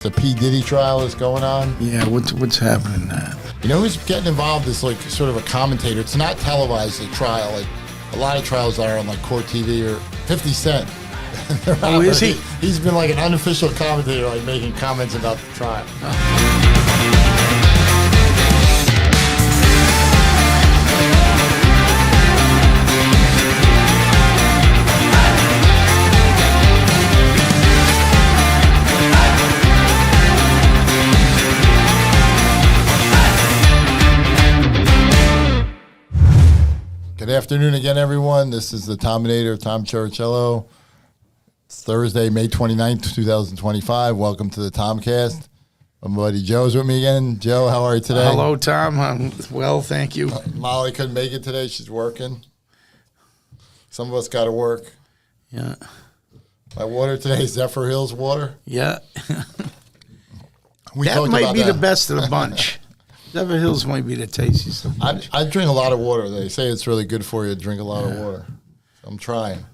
The P Diddy trial is going on. Yeah, what's happening now? You know who's getting involved is like sort of a commentator. It's not televised, the trial. Like a lot of trials are on like court TV or 50 Cent. Oh, is he? He's been like an unofficial commentator, like making comments about the trial. Good afternoon again, everyone. This is the Tominator, Tom Cherichello. It's Thursday, May 29th, 2025. Welcome to the TomCast. My buddy Joe's with me again. Joe, how are you today? Hello, Tom. I'm well, thank you. Molly couldn't make it today. She's working. Some of us got to work. Yeah. My water today is Zephyr Hills water. Yeah. We that talked might about be that. the best of the bunch. Zephyr Hills might be the tastiest of the bunch. I drink a lot of water. They say it's really good for you to drink a lot of water. So I'm trying.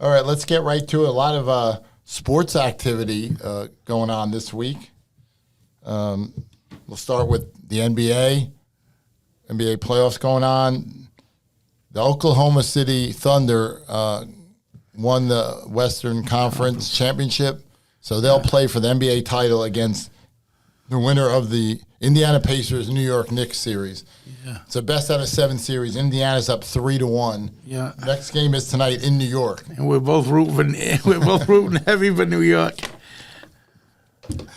All right, let's get right to it. A lot of sports activity going on this week. We'll start with the NBA playoffs going on. The Oklahoma City Thunder won the Western Conference Championship, so they'll play for the NBA title against the winner of the Indiana Pacers New York Knicks series. Yeah. It's a best out of 7 series. Indiana's up 3-1. Yeah. Next game is tonight in New York. And we're both rooting heavy for New York.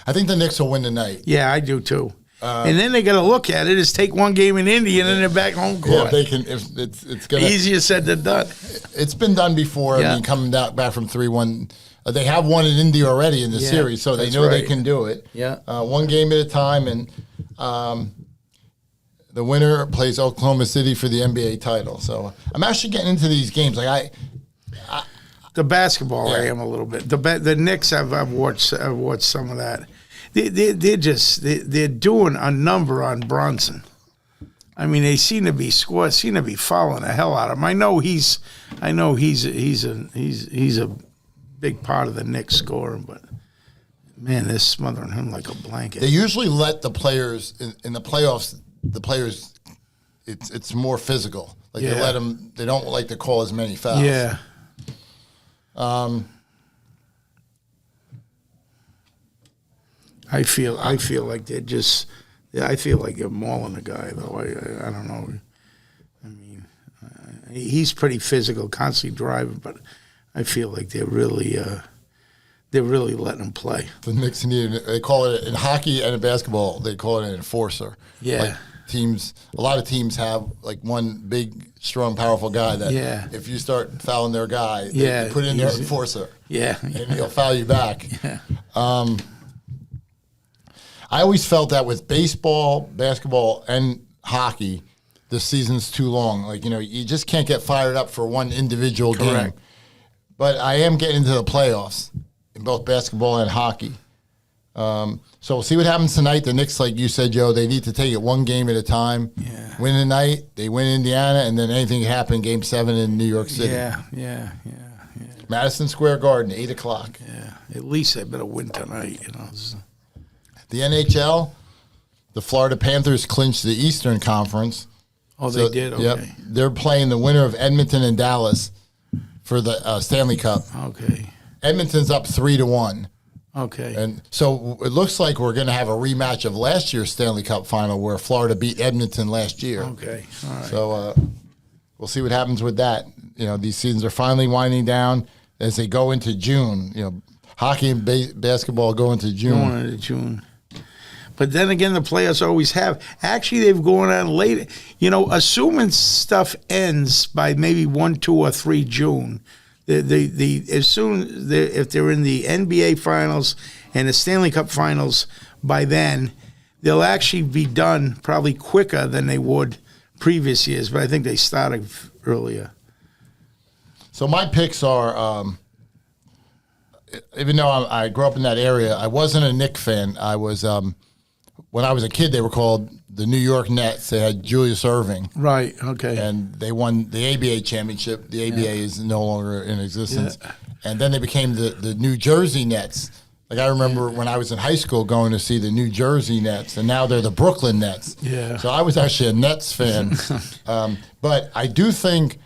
I think the Knicks will win tonight. Yeah, I do too. And then they got to look at it is take one game in Indy and then they're back home court. Yeah, they can. If it's gonna. Easier said than done. It's been done before. Yeah. I mean, coming back from 3-1. They have won in Indy already in the series, so they know they can do it. Yeah. One game at a time, and the winner plays Oklahoma City for the NBA title. So I'm actually getting into these games. Like The basketball, Yeah. I am a little bit. The Knicks, I've watched some of that. They're doing a number on Brunson. I mean, they seem to be fouling the hell out of him. I know he's a big part of the Knicks scoring, but man, they're smothering him like a blanket. they usually let the players in the playoffs. The players, it's more physical. Like they let them. They don't like to call as many fouls. Yeah. I feel like they're just. I feel like they're mauling the guy though. I don't know. I mean, he's pretty physical, constantly driving, but I feel like they're really letting him play. The Knicks they call it in hockey and in basketball. They call it an enforcer. Yeah. Like a lot of teams have like one big, strong, powerful guy that if you start fouling their guy, they put in their enforcer. Yeah. And he'll foul you back. Yeah. I always felt that with baseball, basketball, and hockey, the season's too long. Like, you just can't get fired up for one individual game. But I am getting into the playoffs in both basketball and hockey. So we'll see what happens tonight. The Knicks, like you said, Joe, they need to take it one game at a time. Yeah. Win tonight, they win Indiana, and then anything can happen Game 7 in New York City. Yeah. Madison Square Garden, 8 o'clock. Yeah. At least they better win tonight, The NHL, the Florida Panthers clinched the Eastern Conference. Oh, they did? Okay. Yep. They're playing the winner of Edmonton and Dallas for the Stanley Cup. Okay. Edmonton's up 3-1. Okay. And so it looks like we're going to have a rematch of last year's Stanley Cup final where Florida beat Edmonton last year. Okay. All right. So we'll see what happens with that. These seasons are finally winding down as they go into June. Hockey and basketball go into June. Going into June. But then again, the playoffs always have. Actually, they've gone on later. Assuming stuff ends by maybe 1, 2, or 3 June, if they're in the NBA finals and the Stanley Cup finals by then, they'll actually be done probably quicker than they would previous years. But I think they started earlier. So my picks are, even though I grew up in that area, I wasn't a Knicks fan. I was. When I was a kid, they were called the New York Nets. They had Julius Erving. Right, okay. And they won the ABA championship. The ABA is no longer in existence. Yeah. And then they became the New Jersey Nets. Like I remember when I was in high school going to see the New Jersey Nets, and now they're the Brooklyn Nets. Yeah. So I was actually a Nets fan. But I think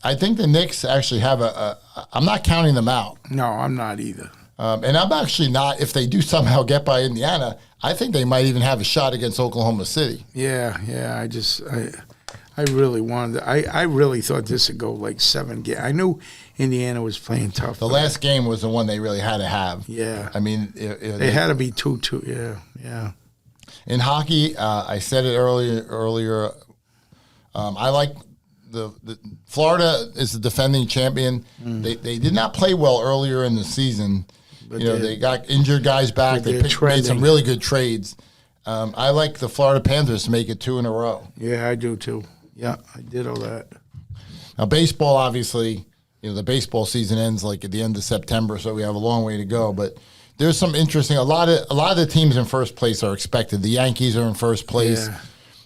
the Knicks actually have I'm not counting them out. No, I'm not either. And I'm actually not, if they do somehow get by Indiana, I think they might even have a shot against Oklahoma City. Yeah. I really wanted. I really thought this would go like 7 games. I knew Indiana was playing tough. The last game was the one they really had to have. Yeah. I mean, they had to be 2-2. Yeah. In hockey, I said it earlier. I like the Florida is the defending champion. They did not play well earlier in the season. But they got injured guys back. They made some really good trades. I like the Florida Panthers to make it 2 in a row. Yeah, I do too. Yeah, I did all that. Now, baseball, obviously, the baseball season ends like at the end of September, so we have a long way to go. But there's some interesting. A lot of the teams in first place are expected. The Yankees are in first place.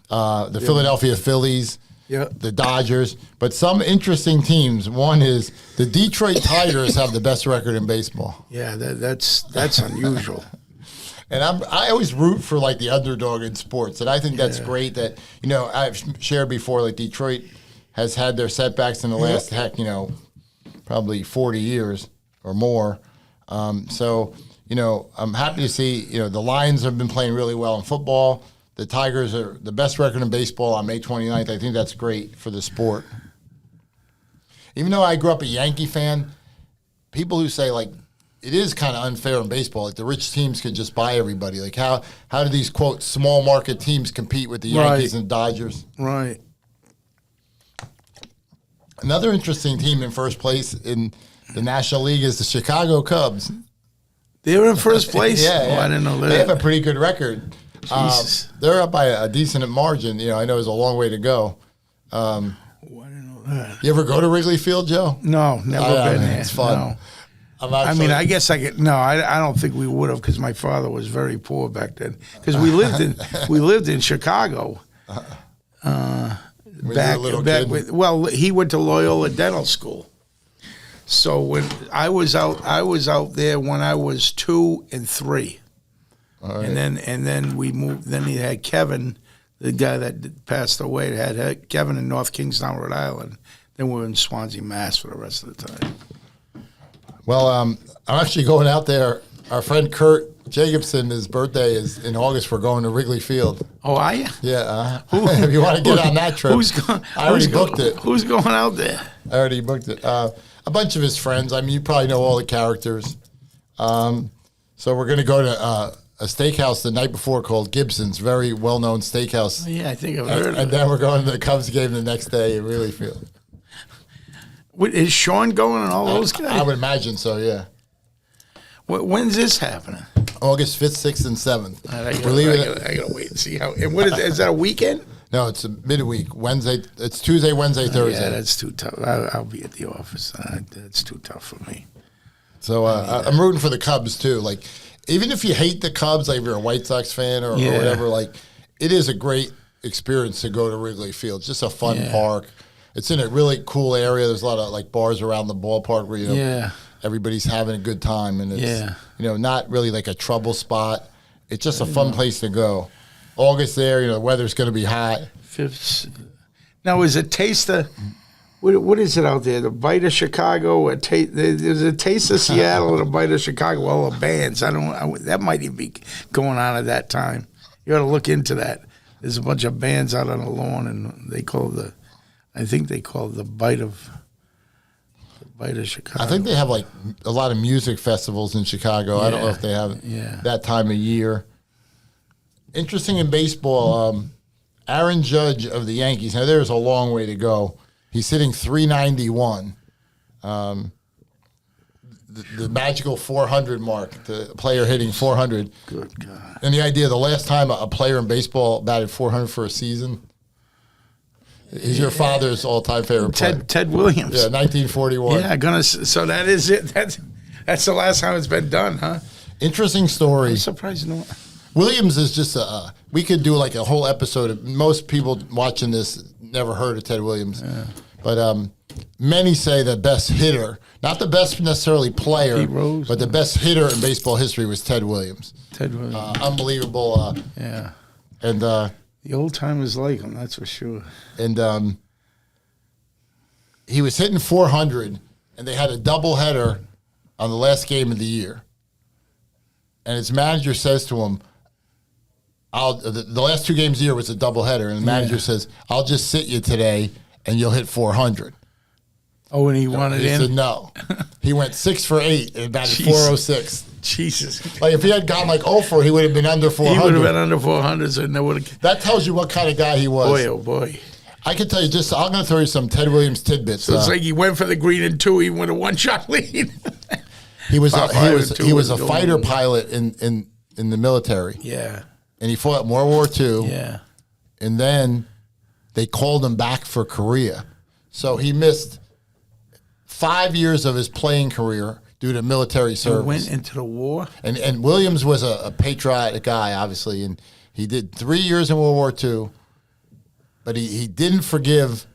Yeah. The Philadelphia Phillies. Yeah. The Dodgers. But some interesting teams. One is the Detroit Tigers have the best record in baseball. Yeah, that's unusual. And I always root for like the underdog in sports, and I think that's great. That I've shared before, like Detroit has had their setbacks in the last probably 40 years or more. So I'm happy to see the Lions have been playing really well in football. The Tigers are the best record in baseball on May 29th. I think that's great for the sport. Even though I grew up a Yankee fan, people who say like, it is kind of unfair in baseball. Like the rich teams could just buy everybody. Like how do these quote small market teams compete with the Yankees and Dodgers? Right. Another interesting team in first place in the National League is the Chicago Cubs. They're in first place. Yeah. I didn't know that. They have a pretty good record. They're up by a decent margin. I know there's a long way to go. I didn't know that. You ever go to Wrigley Field, Joe? No, never been there. It's fun. No. I guess I could. No, I don't think we would have because my father was very poor back then. Because we lived in Chicago. He went to Loyola Dental School. So when I was out there when I was 2 and 3, right. and then we moved. Then he had Kevin, the guy that passed away. Had Kevin in North Kingstown, Rhode Island. Then we were in Swansea, Mass, for the rest of the time. Well, I'm actually going out there. Our friend Kurt Jacobson, his birthday is in August. We're going to Wrigley Field. Oh, are you? Yeah. If you want to get on that trip, I already booked it. Who's going out there? I already booked it. A bunch of his friends. I mean, you probably know all the characters. So we're going to go to a steakhouse the night before called Gibson's, very well-known steakhouse. Oh, yeah, I think I've heard of it. And then we're going to the Cubs game the next day at Wrigley Field. Is Sean going and all those guys? I would imagine so, yeah. When's this happening? August 5th, 6th, and 7th. I got to wait and see how. And what is that a weekend? No, it's a midweek. Wednesday. It's Tuesday, Wednesday, Thursday. Yeah, that's too tough. I'll be at the office. That's too tough for me. So I'm rooting for the Cubs, too. Like, even if you hate the Cubs, like if you're a White Sox fan or whatever, like, it is a great experience to go to Wrigley Field. It's just a fun park. It's in a really cool area. There's a lot of like bars around the ballpark where everybody's having a good time, and it's not really like a trouble spot. It's just a fun place to go. August there, the weather's going to be hot. Now, is it Taste of what is it out there? The Bite of Chicago? There's a Taste of Seattle and a Bite of Chicago. All the bands. That might even be going on at that time. You got to look into that. There's a bunch of bands out on the lawn, and I think they call it the Bite of Chicago. I think they have like a lot of music festivals in Chicago. I don't know if they have that time of year. Interesting in baseball, Aaron Judge of the Yankees. Now there's a long way to go. He's hitting .391. The magical 400 mark, the player hitting 400. Good God. And the idea, the last time a player in baseball batted 400 for a season, he's your father's all-time favorite player. Ted Williams. Yeah, 1941. Yeah, so that is it. That's the last time it's been done, huh? Interesting story. I'm surprised no. Williams is just we could do like a whole episode. Most people watching this never heard of Ted Williams. Yeah. But many say the best hitter, not the best necessarily player, Pete Rose, but the best hitter in baseball history was Ted Williams. Ted Williams. Unbelievable. Yeah. And the old timers like him, that's for sure. And he was hitting 400, and they had a doubleheader on the last game of the year. And his manager says to him, the last 2 games of the year was a doubleheader, and the manager says, I'll just sit you today, and you'll hit 400. Oh, and he wanted he in? He said no. He went 6 for 8 and batted 406. Jesus. Like, if he had gone like 0 for, he would have been under 400. He would have been under 400, so no would have. That tells you what kind of guy he was. Boy, oh boy. I can tell you I'm going to throw you some Ted Williams tidbits. So it's like he went for the green in 2, he went a 1-shot lead. He was a fighter pilot in the military. Yeah. And he fought in World War II. Yeah. And then they called him back for Korea. So he missed 5 years of his playing career due to military service. He went into the war? And Williams was a patriotic guy, obviously, and he did 3 years in World War II, but he didn't forgive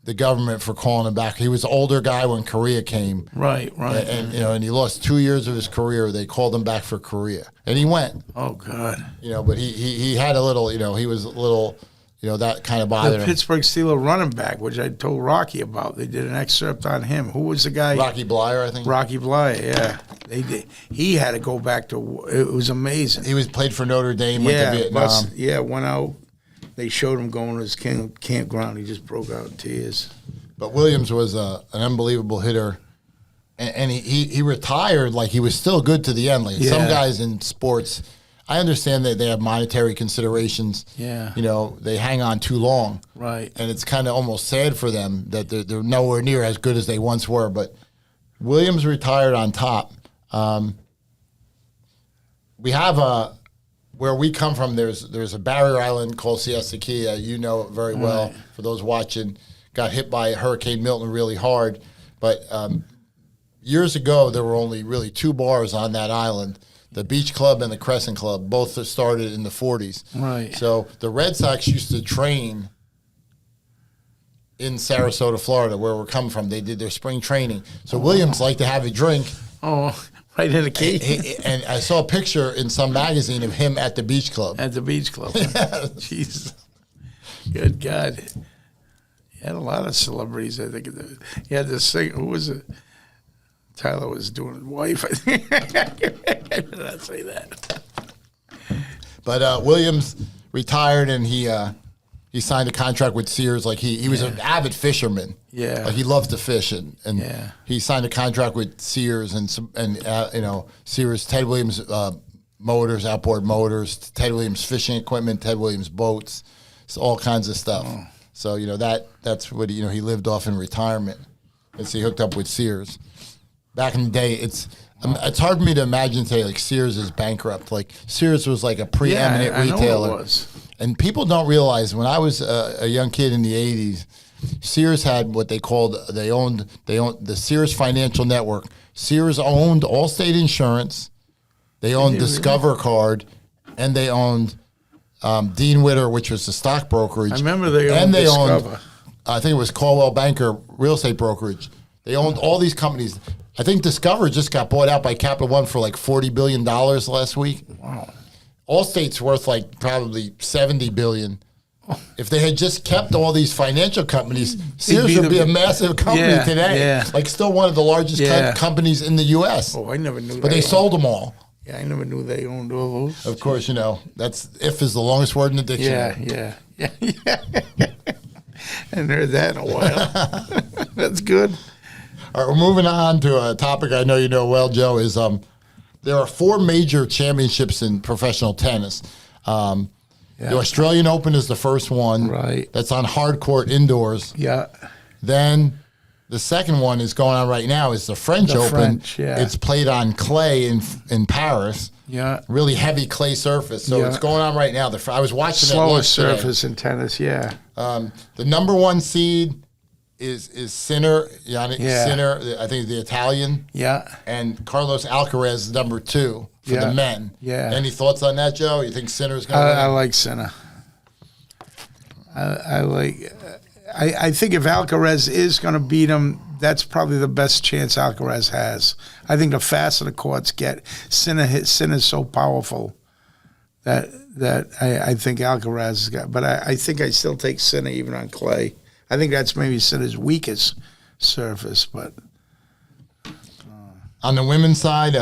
the government for calling him back. He was an older guy when Korea came. Right. And he lost 2 years of his career. They called him back for Korea. And he went. Oh, God. But he had a little, he was a little, that kind of bothered him. The Pittsburgh Steelers running back, which I told Rocky about, they did an excerpt on him. Who was the guy? Rocky Blyer, I think. Rocky Blyer, yeah. They did. He had to go back to, it was amazing. He played for Notre Dame, went to Vietnam. Went out. They showed him going to his campground. He just broke out in tears. But Williams was an unbelievable hitter. And he retired like he was still good to the end. Like some guys in sports, I understand that they have monetary considerations. Yeah. They hang on too long. Right. And it's kind of almost sad for them that they're nowhere near as good as they once were. But Williams retired on top. We have where we come from, there's a barrier island called Siesta Key. You know it very well. Right. For those watching, got hit by Hurricane Milton really hard. But years ago, there were only really 2 bars on that island, the Beach Club and the Crescent Club. Both started in the 40s. Right. So the Red Sox used to train in Sarasota, Florida, where we're coming from. They did their spring training. So Williams liked to have a drink. Oh, right in the key. And I saw a picture in some magazine of him at the Beach Club. At the Beach Club. Yes. Jesus. Good God. He had a lot of celebrities, I think. He had this singer. Who was it? Tyler was doing his wife, I think. I did not say that. But Williams retired, and he signed a contract with Sears. Like he was an avid fisherman. Yeah. Like he loved to fish, and Yeah. he signed a contract with Sears and Sears, Ted Williams motors, outboard motors, Ted Williams fishing equipment, Ted Williams boats, so all kinds of stuff. Oh. So that's what he lived off in retirement. And so he hooked up with Sears. Back in the day, it's hard for me to imagine today, like Sears is bankrupt. Like Sears was like a preeminent retailer. I know it was. And people don't realize when I was a young kid in the 80s, Sears had what they called, they owned the Sears Financial Network. Sears owned Allstate Insurance, they owned Discover Card, and they owned Dean Witter, which was the stock brokerage. I remember they owned Discover. Owned, I think it was Coldwell Banker Real Estate Brokerage. They owned all these companies. I think Discover just got bought out by Capital One for like $40 billion last week. Wow. Allstate's worth like probably $70 billion. If they had just kept all these financial companies, Sears would be a massive company today. Yeah. Like still one of the largest companies in the U.S. Oh, I never knew that. But they sold them all. Yeah, I never knew they owned all those. Of course, that's if is the longest word in the dictionary. Yeah. I haven't heard that in a while. That's good. All right, we're moving on to a topic I know you know well, Joe, is there are 4 major championships in professional tennis. The Australian Open is the first one. Right. That's on hard court indoors. Yeah. Then the second one is going on right now is the French Open. It's played on clay in Paris. Yeah. Really heavy clay surface. So it's going on right now. I was watching it slowest surface in tennis, the number 1 seed is Sinner, Yannick Sinner, I think the Italian. Yeah. And Carlos Alcaraz is number 2 for the men. Yeah. Any thoughts on that, Joe? You think Sinner's going to win? I like Sinner. I I think if Alcaraz is going to beat him, that's probably the best chance Alcaraz has. I think the faster the courts get, Sinner's so powerful that I think Alcaraz has got. But I think I still take Sinner even on clay. I think that's maybe Sinner's weakest surface. But on the women's side,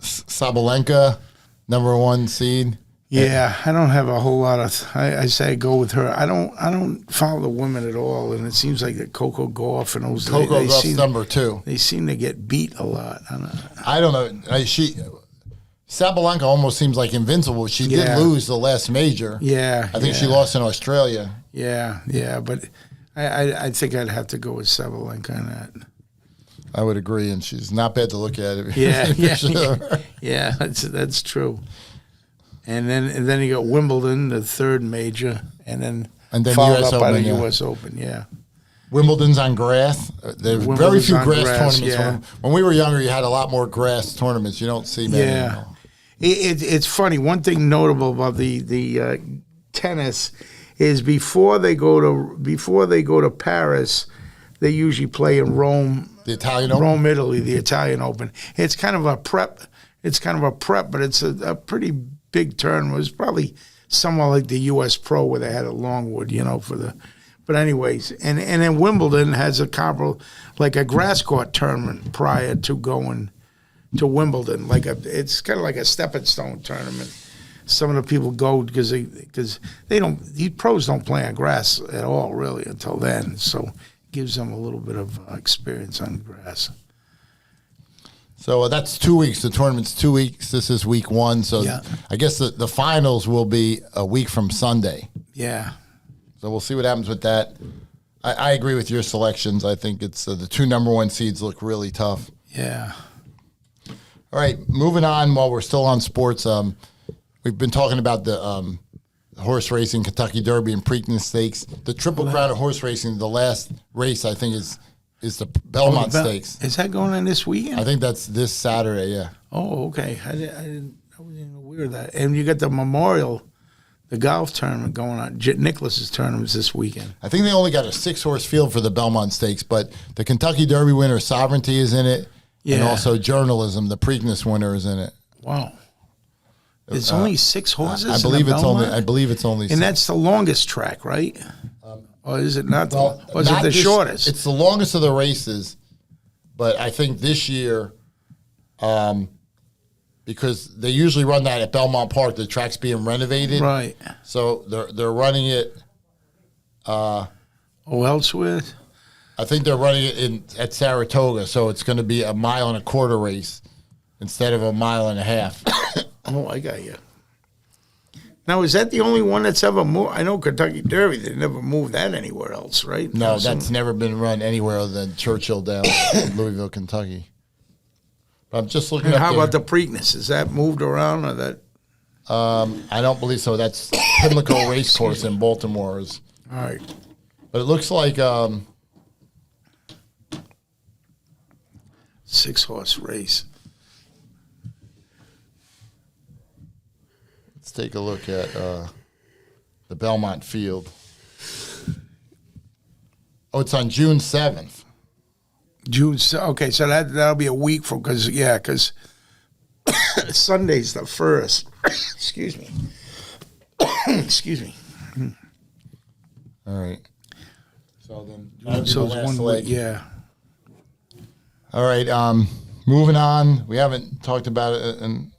Sabalenka, number 1 seed. yeah, I don't have a whole lot of. I say go with her. I don't follow the women at all, and it seems like that Coco Gauff and those. Coco Gauff's number 2. They seem to get beat a lot. I don't know. Sabalenka almost seems like invincible. She did lose the last major. Yeah, I think she lost in Australia. Yeah, but I think I'd have to go with Sabalenka on that. I would agree, and she's not bad to look at. Yeah, that's true. And then you got Wimbledon, the 3rd major, and then followed US up by the Open, U.S. Open. Yeah. Wimbledon's on grass. There are very few grass tournaments. Yeah. When we were younger, you had a lot more grass tournaments. You don't see many anymore. It's funny. One thing notable about the tennis is before they go to Paris, they usually play in Rome, The Italian Open? Rome, Italy, the Italian Open. It's kind of a prep. But it's a pretty big tournament. It was probably somewhat like the U.S. Pro where they had a Longwood, for the. But anyways, and then Wimbledon has a comparable, like a grass court tournament prior to going to Wimbledon. It's kind of like a stepping stone tournament. Some of the people go because they don't. These pros don't play on grass at all really until then. So it gives them a little bit of experience on grass. So that's 2 weeks. The tournament's 2 weeks. This is week 1. So I guess the finals will be a week from Sunday. Yeah. So we'll see what happens with that. I agree with your selections. I think it's the 2 number 1 seeds look really tough. Yeah. All right, moving on while we're still on sports. We've been talking about the horse racing, Kentucky Derby and Preakness Stakes. The Triple Crown of horse racing, the last race, I think, is the Belmont Stakes. Is that going on this weekend? I think that's this Saturday, yeah. Oh, okay. I wasn't even aware of that. And you got the Memorial, the golf tournament going on. Nicholas's tournament's this weekend. I think they only got a 6-horse field for the Belmont Stakes, but the Kentucky Derby winner, Sovereignty, is in it. Yeah. And also Journalism, the Preakness winner, is in it. Wow. It's only 6 horses. I believe it's only. And 6. that's the longest track, right? Or is it not? Or is it the shortest? It's the longest of the races, but I think this year, because they usually run that at Belmont Park, the track's being renovated, right? So they're running it. Elsewhere. I think they're running it at Saratoga, so it's going to be a 1.25 mile race instead of a 1.5 miles. Oh, I got you. Now, is that the only one that's ever moved? I know Kentucky Derby, they never moved that anywhere else, right? No, that's never been run anywhere other than Cherichello down in Louisville, Kentucky. But I'm just looking at how about the Preakness? Is that moved around or that? I don't believe so. That's Pimlico Race Course in Baltimore. All right. But it looks like 6-horse race. Let's take a look at the Belmont Field. Oh, it's on June 7th. Okay, so that'll be a week from because Sunday's the 1st. Excuse me. Excuse me. All right. So then, it's one leg. Yeah. All right. Moving on. We haven't talked about it in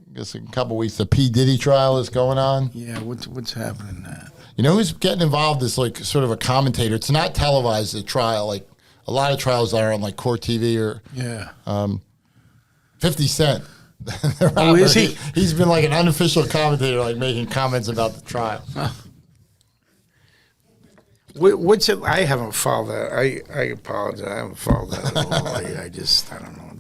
I guess a couple weeks. The P Diddy trial is going on. Yeah. What's happening there? You know who's getting involved is like sort of a commentator. It's not televised, the trial. Like a lot of trials are on like Court TV or 50 Cent. Oh, is he? He's been like an unofficial commentator, like making comments about the trial. Huh. What's it? I haven't followed that. I apologize. I haven't followed that at all. I don't know.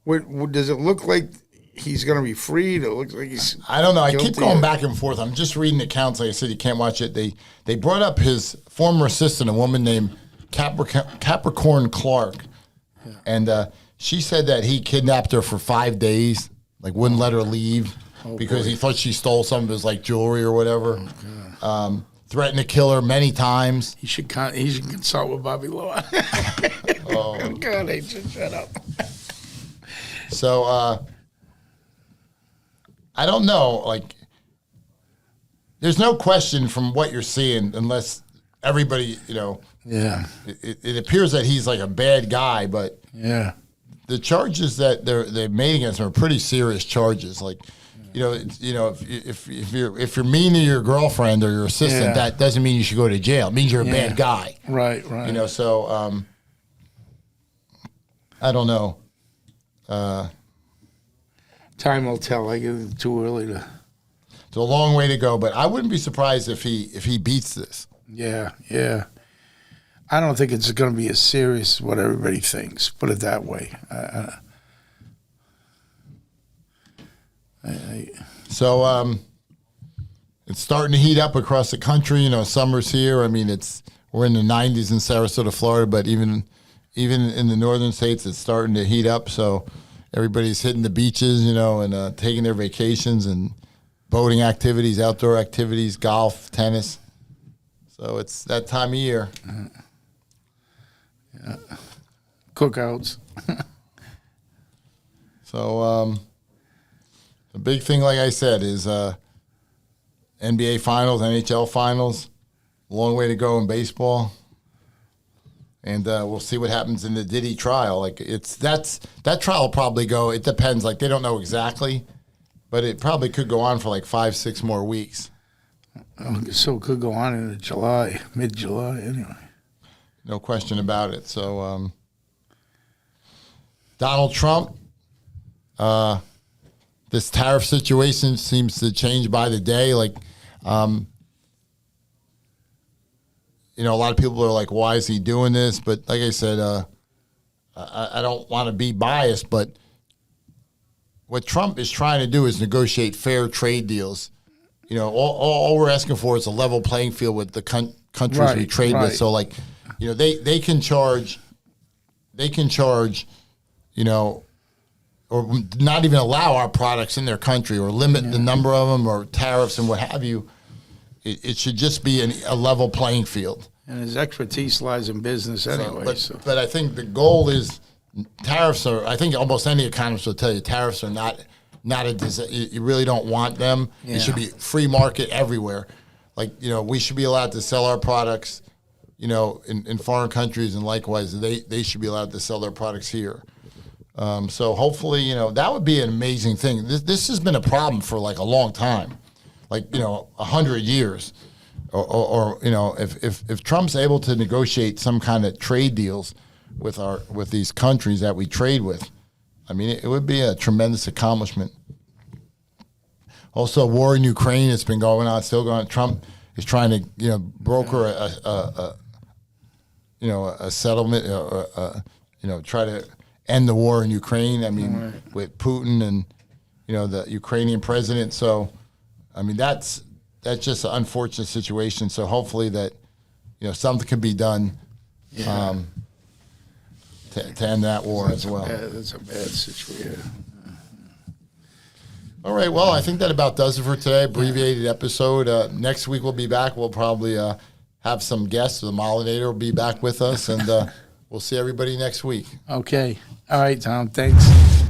What does it look like? He's going to be freed. It looks like he's. I don't know. I keep going back and forth. I'm just reading accounts. Like I said, you can't watch it. They brought up his former assistant, a woman named Capricorn Clark, and she said that he kidnapped her for 5 days, like wouldn't let her leave because he thought she stole some of his like jewelry or whatever. threatened to kill her many times. He should consult with Bobby Law. Oh God, they just shut up. So I don't know. Like, there's no question from what you're seeing, unless everybody, Yeah. It appears that he's like a bad guy, but Yeah. the charges that they made against him are pretty serious charges. Like, if you're mean to your girlfriend or your assistant, that doesn't mean you should go to jail. It means you're a bad guy. Right. So I don't know. Time will tell. I give it too early to. It's a long way to go, but I wouldn't be surprised if he beats this. Yeah. I don't think it's going to be as serious as what everybody thinks. Put it that way. So it's starting to heat up across the country. Summer's here. I mean, we're in the 90s in Sarasota, Florida, but even in the northern states, it's starting to heat up. So everybody's hitting the beaches, and taking their vacations and boating activities, outdoor activities, golf, tennis. So it's that time of year. Yeah. Cookouts. So the big thing, like I said, is NBA Finals, NHL Finals. Long way to go in baseball. And we'll see what happens in the Diddy trial. Like that trial will probably go. It depends. Like, they don't know exactly, but it probably could go on for like 5-6 more weeks. So it could go on into July, mid-July, anyway. No question about it. So Donald Trump, this tariff situation seems to change by the day. Like, a lot of people are like, why is he doing this? But like I said, I don't want to be biased, but what Trump is trying to do is negotiate fair trade deals. All we're asking for is a level playing field with the countries we trade with. So, like, they can charge, or not even allow our products in their country, or limit the number of them, or tariffs and what have you. It should just be a level playing field. And his expertise lies in business anyway. But I think the goal is tariffs are. I think almost any economist will tell you tariffs are not a. You really don't want them. Yeah. It should be free market everywhere. Like, we should be allowed to sell our products, in foreign countries, and likewise they should be allowed to sell their products here. So hopefully, that would be an amazing thing. This has been a problem for like a long time, like 100 years, or if Trump's able to negotiate some kind of trade deals with these countries that we trade with, I mean, it would be a tremendous accomplishment. Also, war in Ukraine has been going on, still going on. Trump is trying to broker a settlement, try to end the war in Ukraine. I mean, with Putin and the Ukrainian president. So, I mean, that's just an unfortunate situation. So hopefully that something can be done to end that war as well. That's a bad situation. All right. Well, I think that about does it for today. Abbreviated episode. Next week we'll be back. We'll probably have some guests. The Tominator will be back with us, and we'll see everybody next week. Okay. All right, Tom. Thanks.